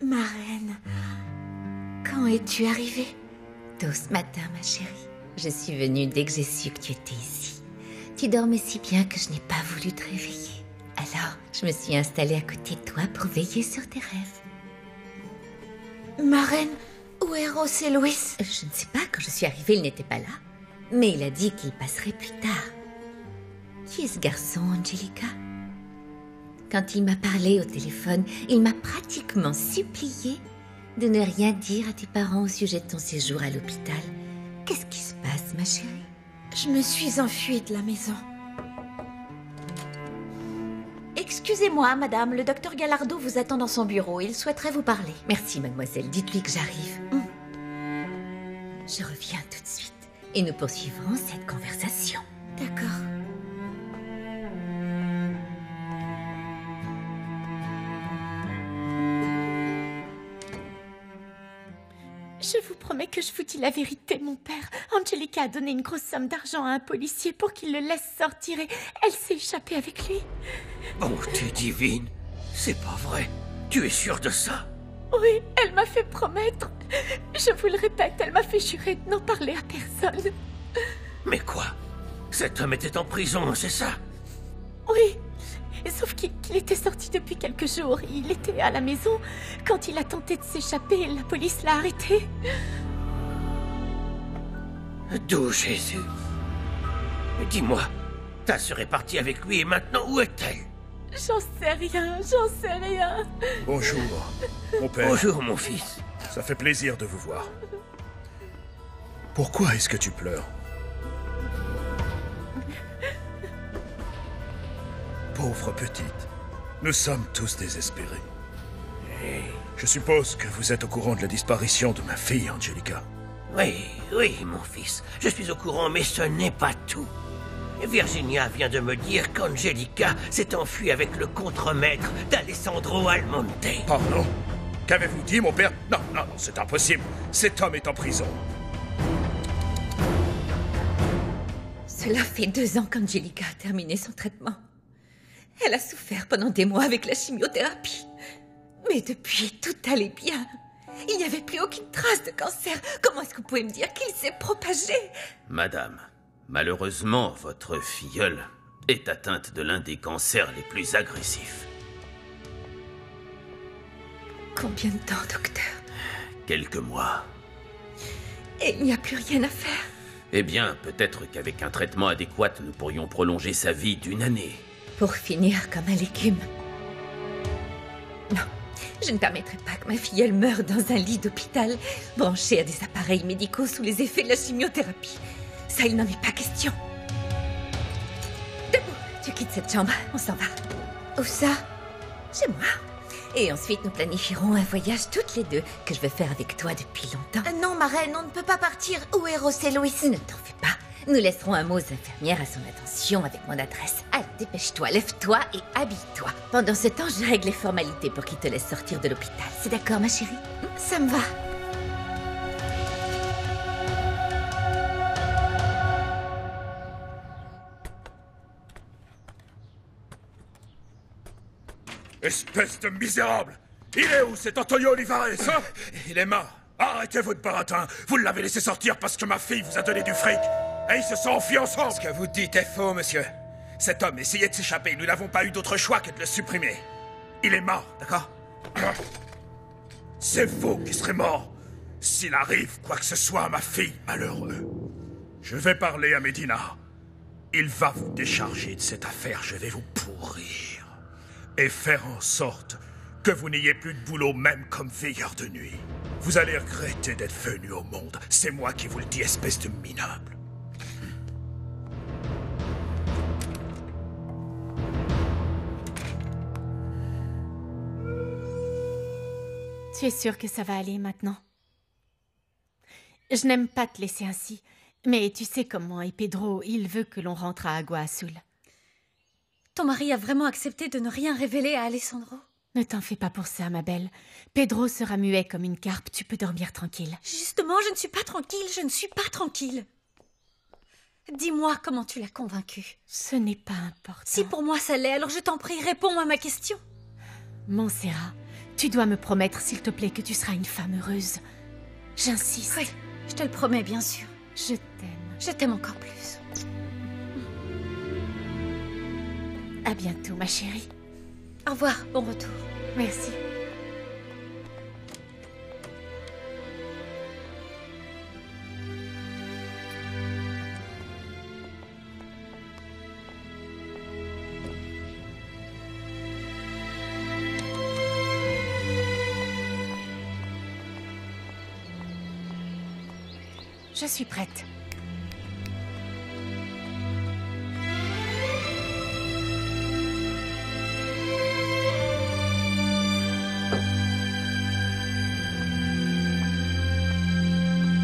Ma reine, quand es-tu arrivée? Tôt ce matin, ma chérie. Je suis venue dès que j'ai su que tu étais ici. Tu dormais si bien que je n'ai pas voulu te réveiller. Alors, je me suis installée à côté de toi pour veiller sur tes rêves. Ma reine, où est José Luis? Je ne sais pas, quand je suis arrivée, il n'était pas là. Mais il a dit qu'il passerait plus tard. Qui est ce garçon, Angelica? Quand il m'a parlé au téléphone, il m'a pratiquement supplié de ne rien dire à tes parents au sujet de ton séjour à l'hôpital. Qu'est-ce qui se passe, ma chérie? Je me suis enfuie de la maison. Excusez-moi, madame, le docteur Gallardo vous attend dans son bureau. Il souhaiterait vous parler. Merci, mademoiselle. Dites-lui que j'arrive. Je reviens tout de suite et nous poursuivrons cette conversation. D'accord. Je vous promets que je vous dis la vérité, mon père. Angelica a donné une grosse somme d'argent à un policier pour qu'il le laisse sortir et elle s'est échappée avec lui. Bonté divine, c'est pas vrai. Tu es sûre de ça? Oui, elle m'a fait promettre. Je vous le répète, elle m'a fait jurer de n'en parler à personne. Mais quoi? Cet homme était en prison, c'est ça? Oui, sauf qu'il était sorti depuis quelques jours. Il était à la maison. Quand il a tenté de s'échapper, la police l'a arrêté. D'où Jésus? Dis-moi, ta sœur est partie avec lui et maintenant où est-elle? J'en sais rien, j'en sais rien. Bonjour, mon père. Bonjour, mon fils. Ça fait plaisir de vous voir. Pourquoi est-ce que tu pleures? Pauvre petite, nous sommes tous désespérés. Je suppose que vous êtes au courant de la disparition de ma fille, Angelica. Oui, mon fils. Je suis au courant, mais ce n'est pas tout. Virginia vient de me dire qu'Angelica s'est enfuie avec le contremaître d'Alessandro Almonte. Pardon? Qu'avez-vous dit, mon père? Non, c'est impossible. Cet homme est en prison. Cela fait 2 ans qu'Angelica a terminé son traitement. Elle a souffert pendant des mois avec la chimiothérapie. Mais depuis, tout allait bien. Il n'y avait plus aucune trace de cancer. Comment est-ce que vous pouvez me dire qu'il s'est propagé? Madame, malheureusement, votre filleule est atteinte de l'un des cancers les plus agressifs. Combien de temps, docteur? Quelques mois. Et il n'y a plus rien à faire? Eh bien, peut-être qu'avec un traitement adéquat, nous pourrions prolonger sa vie d'1 année. Pour finir comme un légume. Non, je ne permettrai pas que ma filleule meure dans un lit d'hôpital, branchée à des appareils médicaux sous les effets de la chimiothérapie. Ça, il n'en est pas question. Debout, tu quittes cette chambre, on s'en va. Où ça? Chez moi. Et ensuite, nous planifierons un voyage toutes les deux que je veux faire avec toi depuis longtemps. Non, ma reine, on ne peut pas partir. Où est José Luis? Ne t'en fais pas. Nous laisserons un mot aux infirmières à son attention avec mon adresse. Allez, dépêche-toi, lève-toi et habille-toi. Pendant ce temps, je règle les formalités pour qu'il te laisse sortir de l'hôpital. C'est d'accord, ma chérie? Ça me va. Espèce de misérable! Il est où, cet Antonio Olivares, hein? Il est mort. Arrêtez votre baratin. Vous l'avez laissé sortir parce que ma fille vous a donné du fric. Et ils se sont enfuis ensemble. Ce que vous dites est faux, monsieur. Cet homme essayait de s'échapper. Nous n'avons pas eu d'autre choix que de le supprimer. Il est mort, d'accord? C'est vous qui serez mort. S'il arrive quoi que ce soit à ma fille, malheureux. Je vais parler à Medina. Il va vous décharger de cette affaire. Je vais vous pourrir. Et faire en sorte que vous n'ayez plus de boulot même comme veilleur de nuit. Vous allez regretter d'être venu au monde. C'est moi qui vous le dis, espèce de minable. Tu es sûre que ça va aller maintenant? Je n'aime pas te laisser ainsi, mais tu sais comment est Pedro, il veut que l'on rentre à Agua Azul. Ton mari a vraiment accepté de ne rien révéler à Alessandro? Ne t'en fais pas pour ça, ma belle. Pedro sera muet comme une carpe, tu peux dormir tranquille. Justement, je ne suis pas tranquille, je ne suis pas tranquille. Dis-moi comment tu l'as convaincu. Ce n'est pas important. Si pour moi ça l'est, alors je t'en prie, réponds à ma question. Montserrat, Tu dois me promettre, s'il te plaît, que tu seras une femme heureuse. J'insiste. Oui, je te le promets, bien sûr. Je t'aime. Je t'aime encore plus. À bientôt, ma chérie. Au revoir, bon retour. Merci. Je suis prête.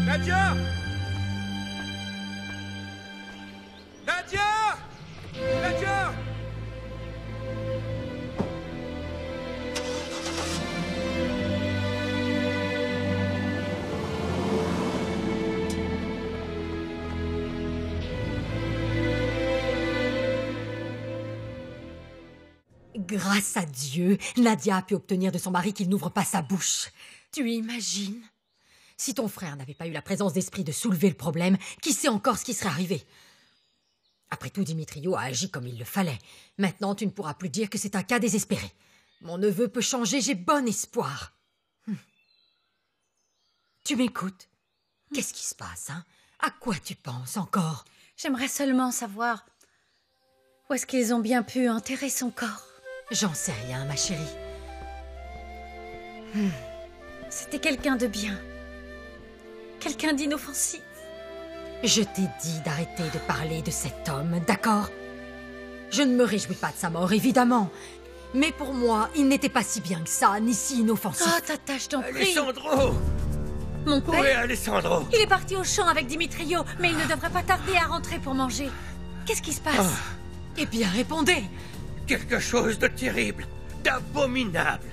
Nadia! Nadia! Nadia! Grâce à Dieu, Nadia a pu obtenir de son mari qu'il n'ouvre pas sa bouche. Tu imagines? Si ton frère n'avait pas eu la présence d'esprit de soulever le problème, qui sait encore ce qui serait arrivé? Après tout, Dimitrio a agi comme il le fallait. Maintenant, tu ne pourras plus dire que c'est un cas désespéré. Mon neveu peut changer, j'ai bon espoir. Tu m'écoutes? Qu'est-ce qui se passe, hein? À quoi tu penses encore? J'aimerais seulement savoir où est-ce qu'ils ont bien pu enterrer son corps. J'en sais rien, ma chérie. C'était quelqu'un de bien. Quelqu'un d'inoffensif. Je t'ai dit d'arrêter de parler de cet homme, d'accord? Je ne me réjouis pas de sa mort, évidemment. Mais pour moi, il n'était pas si bien que ça, ni si inoffensif. Oh, Tata, je t'en prie. Alessandro! Mon Où est père, Alessandro? il est parti au champ avec Dimitrio, mais il ne devrait pas tarder à rentrer pour manger. Qu'est-ce qui se passe? Eh bien, répondez! Quelque chose de terrible, d'abominable,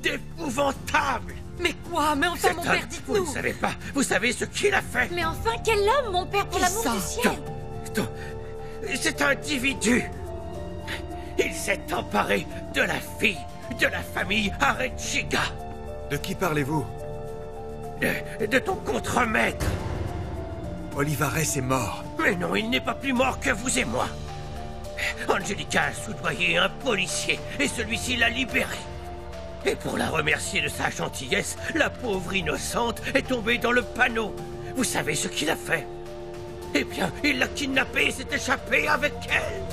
d'épouvantable. Mais quoi? Mais enfin, mon Cet homme, père, vous ne dites-nous! savez pas, vous savez ce qu'il a fait. Mais enfin, quel homme, mon père, pour Qui l'amour ça? du ciel! Cet individu, il s'est emparé de la fille de la famille Arechiga, De qui parlez-vous? de ton contremaître. Olivares est mort. Mais non, il n'est pas plus mort que vous et moi. Angelica a soudoyé un policier et celui-ci l'a libéré. Et pour la remercier de sa gentillesse, la pauvre innocente est tombée dans le panneau. Vous savez ce qu'il a fait? Eh bien, il l'a kidnappée et s'est échappé avec elle.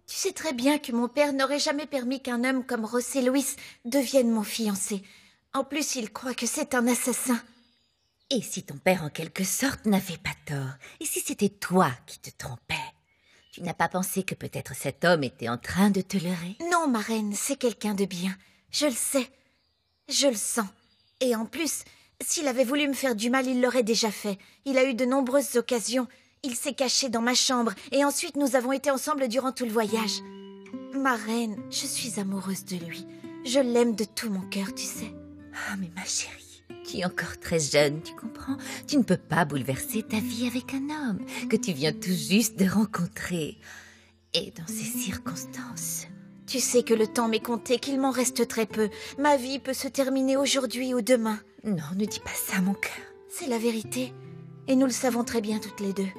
Tu sais très bien que mon père n'aurait jamais permis qu'un homme comme José Luis devienne mon fiancé. En plus, il croit que c'est un assassin. Et si ton père, en quelque sorte, n'avait pas tort? Et si c'était toi qui te trompais? Tu n'as pas pensé que peut-être cet homme était en train de te leurrer? Non, ma reine, c'est quelqu'un de bien. Je le sais. Je le sens. Et en plus, s'il avait voulu me faire du mal, il l'aurait déjà fait. Il a eu de nombreuses occasions. Il s'est caché dans ma chambre et ensuite nous avons été ensemble durant tout le voyage. Ma reine, je suis amoureuse de lui. Je l'aime de tout mon cœur, tu sais. Ah, mais ma chérie, tu es encore très jeune, tu comprends? Tu ne peux pas bouleverser ta vie avec un homme que tu viens tout juste de rencontrer. Et dans ces circonstances... Tu sais que le temps m'est compté, qu'il m'en reste très peu. Ma vie peut se terminer aujourd'hui ou demain. Non, ne dis pas ça, mon cœur. C'est la vérité. Et nous le savons très bien toutes les deux.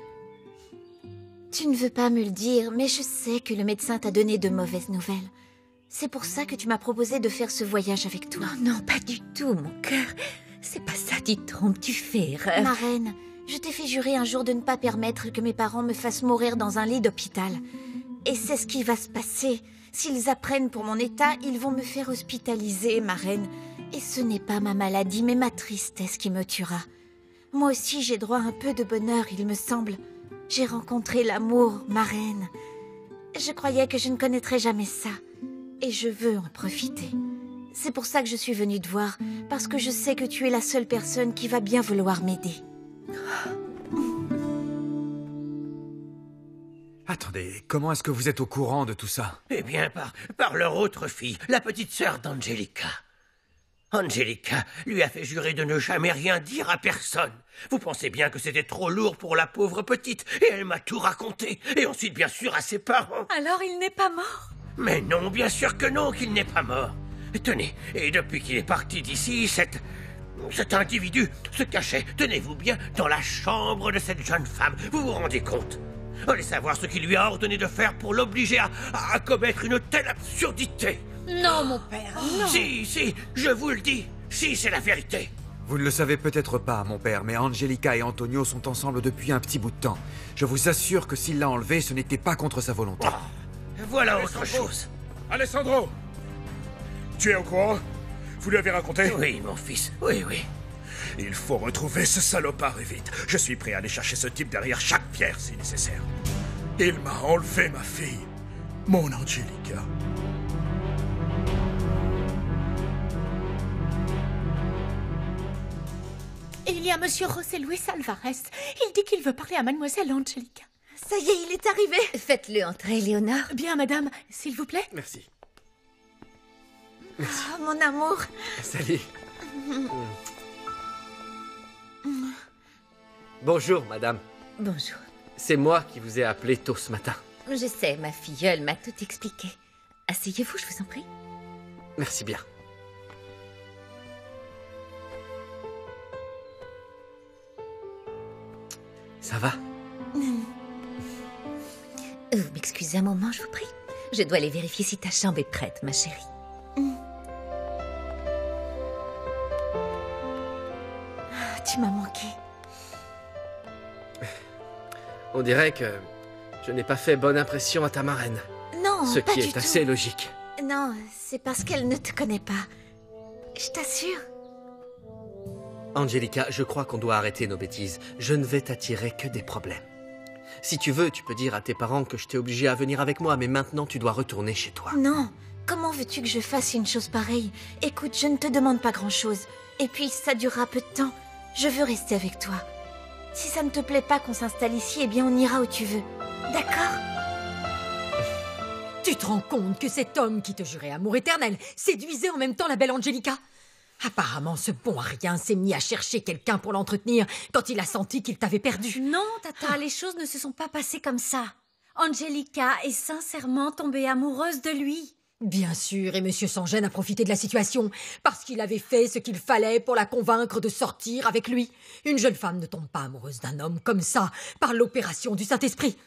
Tu ne veux pas me le dire, mais je sais que le médecin t'a donné de mauvaises nouvelles. C'est pour ça que tu m'as proposé de faire ce voyage avec toi. Non, non, pas du tout, mon cœur. C'est pas ça, tu te trompes, tu fais erreur. Ma reine, je t'ai fait jurer un jour de ne pas permettre que mes parents me fassent mourir dans un lit d'hôpital. Et c'est ce qui va se passer. S'ils apprennent pour mon état, ils vont me faire hospitaliser, ma reine. Et ce n'est pas ma maladie, mais ma tristesse qui me tuera. Moi aussi, j'ai droit à un peu de bonheur, il me semble. J'ai rencontré l'amour, ma reine. Je croyais que je ne connaîtrais jamais ça. Et je veux en profiter. C'est pour ça que je suis venue te voir, parce que je sais que tu es la seule personne qui va bien vouloir m'aider. Attendez, comment est-ce que vous êtes au courant de tout ça? Eh bien, par leur autre fille, la petite sœur d'Angelica. Angelica lui a fait jurer de ne jamais rien dire à personne. Vous pensez bien que c'était trop lourd pour la pauvre petite, et elle m'a tout raconté, et ensuite bien sûr à ses parents. Alors il n'est pas mort? Mais non, bien sûr que non, qu'il n'est pas mort. Tenez, et depuis qu'il est parti d'ici, cet individu se cachait, tenez-vous bien, dans la chambre de cette jeune femme. Vous vous rendez compte? Allez savoir ce qu'il lui a ordonné de faire pour l'obliger à commettre une telle absurdité. Non, mon père, non. Si, je vous le dis. Si, c'est la vérité. Vous ne le savez peut-être pas, mon père, mais Angelica et Antonio sont ensemble depuis un petit bout de temps. Je vous assure que s'il l'a enlevé, ce n'était pas contre sa volonté. Voilà autre chose. Alessandro! Tu es au courant? Vous lui avez raconté? Oui, mon fils, oui. Il faut retrouver ce salopard et vite. Je suis prêt à aller chercher ce type derrière chaque pierre si nécessaire. Il m'a enlevé ma fille, mon Angelica. Il y a Monsieur José Luis Alvarez. Il dit qu'il veut parler à Mademoiselle Angelica. Ça y est, il est arrivé. Faites-le entrer, Léonore. Bien, madame, s'il vous plaît. Merci. Oh, mon amour. Salut. Bonjour, madame. Bonjour. C'est moi qui vous ai appelé tôt ce matin. Je sais, ma filleule m'a tout expliqué. Asseyez-vous, je vous en prie. Merci bien. Ça va? Vous m'excusez un moment, je vous prie. Je dois aller vérifier si ta chambre est prête, ma chérie. Tu m'as manqué. On dirait que je n'ai pas fait bonne impression à ta marraine. Non, Ce pas qui du est tout. assez logique. Non, c'est parce qu'elle ne te connaît pas. Je t'assure. Angelica, je crois qu'on doit arrêter nos bêtises. Je ne vais t'attirer que des problèmes. Si tu veux, tu peux dire à tes parents que je t'ai obligé à venir avec moi, mais maintenant tu dois retourner chez toi. Non, comment veux-tu que je fasse une chose pareille? Écoute, je ne te demande pas grand-chose. Et puis, ça durera peu de temps. Je veux rester avec toi. Si ça ne te plaît pas qu'on s'installe ici, eh bien on ira où tu veux. D'accord? Tu te rends compte que cet homme qui te jurait amour éternel séduisait en même temps la belle Angelica? Apparemment, ce bon à rien s'est mis à chercher quelqu'un pour l'entretenir quand il a senti qu'il t'avait perdu. Non, Tata, les choses ne se sont pas passées comme ça. Angelica est sincèrement tombée amoureuse de lui. Bien sûr, et Monsieur Sans-Gêne a profité de la situation, parce qu'il avait fait ce qu'il fallait pour la convaincre de sortir avec lui. Une jeune femme ne tombe pas amoureuse d'un homme comme ça, par l'opération du Saint-Esprit.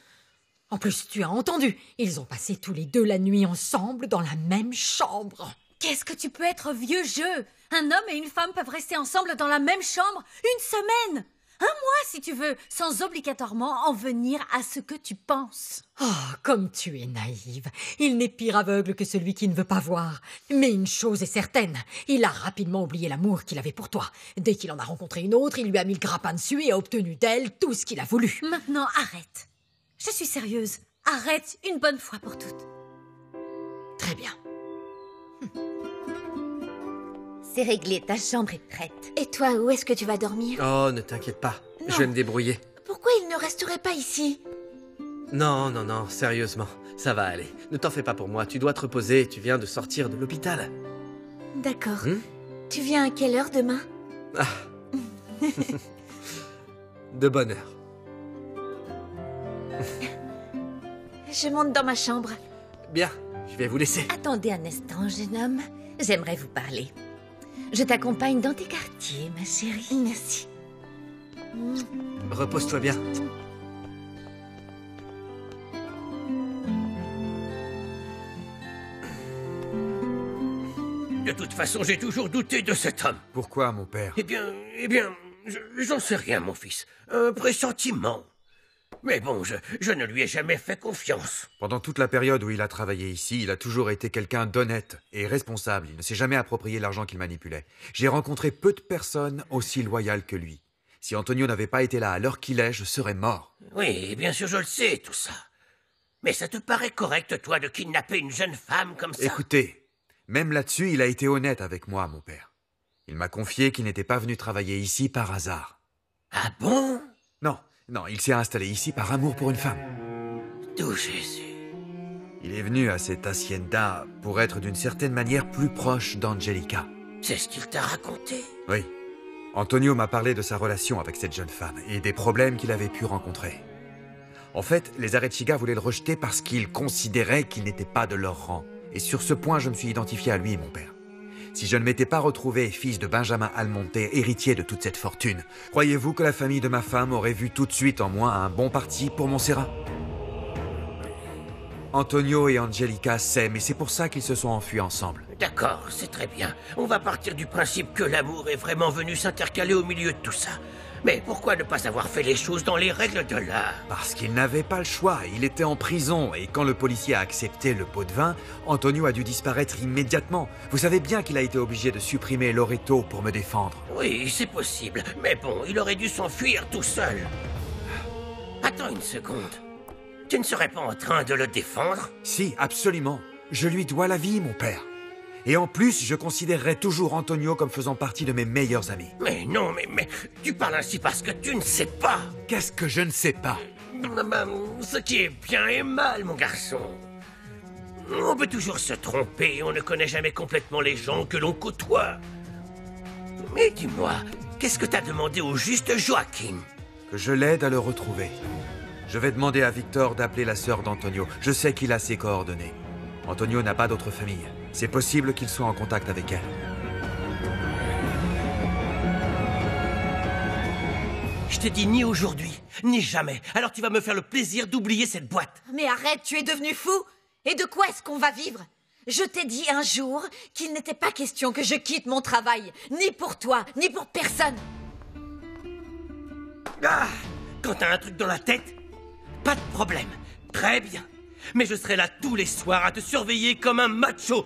En plus, tu as entendu, ils ont passé tous les deux la nuit ensemble dans la même chambre. Qu'est-ce que tu peux être vieux jeu? Un homme et une femme peuvent rester ensemble dans la même chambre une semaine, un mois si tu veux, sans obligatoirement en venir à ce que tu penses. Oh, comme tu es naïve. Il n'est pire aveugle que celui qui ne veut pas voir. Mais une chose est certaine, il a rapidement oublié l'amour qu'il avait pour toi. Dès qu'il en a rencontré une autre, il lui a mis le grappin dessus et a obtenu d'elle tout ce qu'il a voulu. Maintenant, arrête. Je suis sérieuse. Arrête une bonne fois pour toutes. Très bien. C'est réglé, ta chambre est prête. Et toi, où est-ce que tu vas dormir? Oh, ne t'inquiète pas. Non. Je vais me débrouiller. Pourquoi il ne resterait pas ici? Non, sérieusement. Ça va aller. Ne t'en fais pas pour moi. Tu dois te reposer. Tu viens de sortir de l'hôpital. D'accord. Tu viens à quelle heure demain? De bonne heure. Je monte dans ma chambre. Bien, je vais vous laisser. Attendez un instant, jeune homme. J'aimerais vous parler. Je t'accompagne dans tes quartiers, ma chérie. Merci. Repose-toi bien. De toute façon, j'ai toujours douté de cet homme. Pourquoi, mon père? Eh bien, j'en sais rien, mon fils. Un pressentiment. Mais bon, je ne lui ai jamais fait confiance. Pendant toute la période où il a travaillé ici, il a toujours été quelqu'un d'honnête et responsable. Il ne s'est jamais approprié l'argent qu'il manipulait. J'ai rencontré peu de personnes aussi loyales que lui. Si Antonio n'avait pas été là à l'heure qu'il est, je serais mort. Oui, bien sûr, je le sais, tout ça. Mais ça te paraît correct, toi, de kidnapper une jeune femme comme ça? Écoutez, même là-dessus, il a été honnête avec moi, mon père. Il m'a confié qu'il n'était pas venu travailler ici par hasard. Ah bon? Non, il s'est installé ici par amour pour une femme. D'où Jésus? Il est venu à cette hacienda pour être d'une certaine manière plus proche d'Angelica. C'est ce qu'il t'a raconté? Oui. Antonio m'a parlé de sa relation avec cette jeune femme et des problèmes qu'il avait pu rencontrer. En fait, les Arechiga voulaient le rejeter parce qu'ils considéraient qu'il n'était pas de leur rang. Et sur ce point, je me suis identifié à lui, mon père. Si je ne m'étais pas retrouvé fils de Benjamin Almonte, héritier de toute cette fortune, croyez-vous que la famille de ma femme aurait vu tout de suite en moi un bon parti pour Montserrat? Antonio et Angelica s'aiment et c'est pour ça qu'ils se sont enfuis ensemble. D'accord, c'est très bien. On va partir du principe que l'amour est vraiment venu s'intercaler au milieu de tout ça. Mais pourquoi ne pas avoir fait les choses dans les règles de l'art? Parce qu'il n'avait pas le choix, il était en prison et quand le policier a accepté le pot de vin, Antonio a dû disparaître immédiatement. Vous savez bien qu'il a été obligé de supprimer Loreto pour me défendre. Oui, c'est possible. Mais bon, il aurait dû s'enfuir tout seul. Attends une seconde. Tu ne serais pas en train de le défendre? Si, absolument. Je lui dois la vie, mon père. Et en plus, je considérerais toujours Antonio comme faisant partie de mes meilleurs amis. Mais non, mais tu parles ainsi parce que tu ne sais pas. Qu'est-ce que je ne sais pas? Ce qui est bien et mal, mon garçon. On peut toujours se tromper, on ne connaît jamais complètement les gens que l'on côtoie. Mais dis-moi, qu'est-ce que t'as demandé au juste Joachim? Que je l'aide à le retrouver. Je vais demander à Victor d'appeler la sœur d'Antonio. Je sais qu'il a ses coordonnées. Antonio n'a pas d'autre famille. C'est possible qu'il soit en contact avec elle. Je t'ai dit ni aujourd'hui, ni jamais. Alors tu vas me faire le plaisir d'oublier cette boîte. Mais arrête, tu es devenu fou? Et de quoi est-ce qu'on va vivre? Je t'ai dit un jour qu'il n'était pas question que je quitte mon travail. Ni pour toi, ni pour personne. Ah! Quand t'as un truc dans la tête, pas de problème. Très bien. Mais je serai là tous les soirs à te surveiller comme un macho.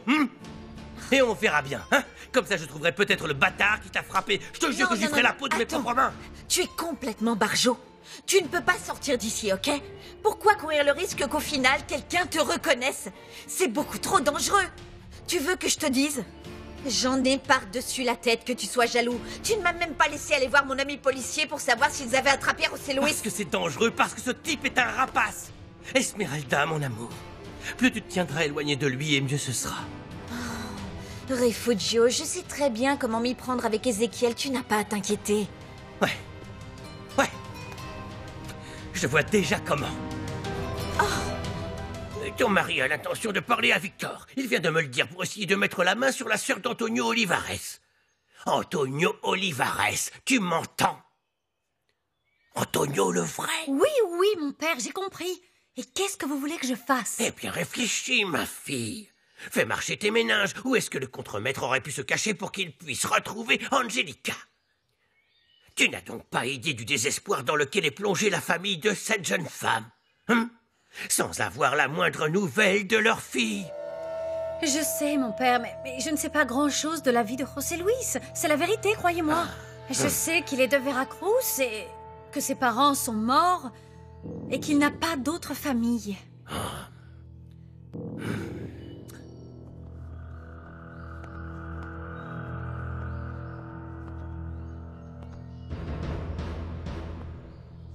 Et on verra bien, hein? Comme ça, je trouverai peut-être le bâtard qui t'a frappé. Je te jure que j'y ferai la peau de mes propres mains. Tu es complètement barjot. Tu ne peux pas sortir d'ici, ok? Pourquoi courir le risque qu'au final, quelqu'un te reconnaisse? C'est beaucoup trop dangereux. Tu veux que je te dise? J'en ai par-dessus la tête que tu sois jaloux. Tu ne m'as même pas laissé aller voir mon ami policier pour savoir s'ils avaient attrapé José Luis. Parce que c'est dangereux, parce que ce type est un rapace. Esmeralda, mon amour. Plus tu te tiendras éloigné de lui et mieux ce sera. Refugio, je sais très bien comment m'y prendre avec Ézéchiel. Tu n'as pas à t'inquiéter. Ouais. Je vois déjà comment. Ton mari a l'intention de parler à Victor. Il vient de me le dire pour essayer de mettre la main sur la sœur d'Antonio Olivares. Antonio Olivares, tu m'entends? Antonio le vrai? Oui, mon père, j'ai compris. Et qu'est-ce que vous voulez que je fasse? Eh bien, réfléchis, ma fille. Fais marcher tes méninges. Où est-ce que le contremaître aurait pu se cacher pour qu'il puisse retrouver Angelica? Tu n'as donc pas idée du désespoir dans lequel est plongée la famille de cette jeune femme, hein? Sans avoir la moindre nouvelle de leur fille. Je sais, mon père, mais je ne sais pas grand-chose de la vie de José Luis. C'est la vérité, croyez-moi. Je sais qu'il est de Veracruz et que ses parents sont morts et qu'il n'a pas d'autre famille.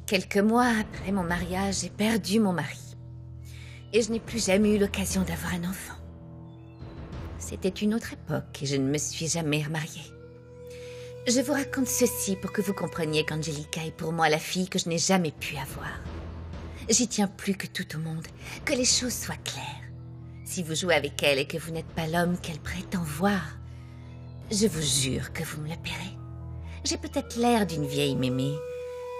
Quelques mois après mon mariage, j'ai perdu mon mari. Et je n'ai plus jamais eu l'occasion d'avoir un enfant. C'était une autre époque et je ne me suis jamais remariée. Je vous raconte ceci pour que vous compreniez qu'Angelica est pour moi la fille que je n'ai jamais pu avoir. J'y tiens plus que tout au monde, que les choses soient claires. Si vous jouez avec elle et que vous n'êtes pas l'homme qu'elle prétend voir, je vous jure que vous me le paierez. J'ai peut-être l'air d'une vieille mémé,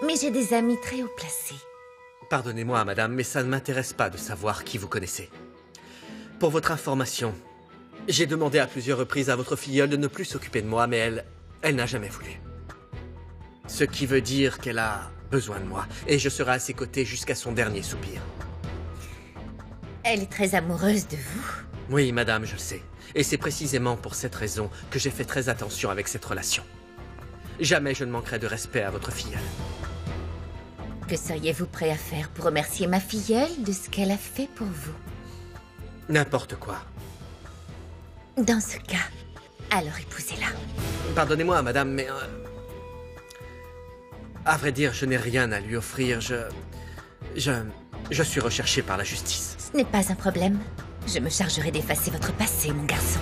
mais j'ai des amis très haut placés. Pardonnez-moi, madame, mais ça ne m'intéresse pas de savoir qui vous connaissez. Pour votre information, j'ai demandé à plusieurs reprises à votre filleule de ne plus s'occuper de moi, mais elle n'a jamais voulu. Ce qui veut dire qu'elle a besoin de moi, et je serai à ses côtés jusqu'à son dernier soupir. Elle est très amoureuse de vous. Oui, madame, je le sais. Et c'est précisément pour cette raison que j'ai fait très attention avec cette relation. Jamais je ne manquerai de respect à votre filleule. Que seriez-vous prêt à faire pour remercier ma filleule de ce qu'elle a fait pour vous? N'importe quoi. Dans ce cas, alors épousez-la. Pardonnez-moi, madame, mais... à vrai dire, je n'ai rien à lui offrir. Je suis recherché par la justice. Ce n'est pas un problème. Je me chargerai d'effacer votre passé, mon garçon.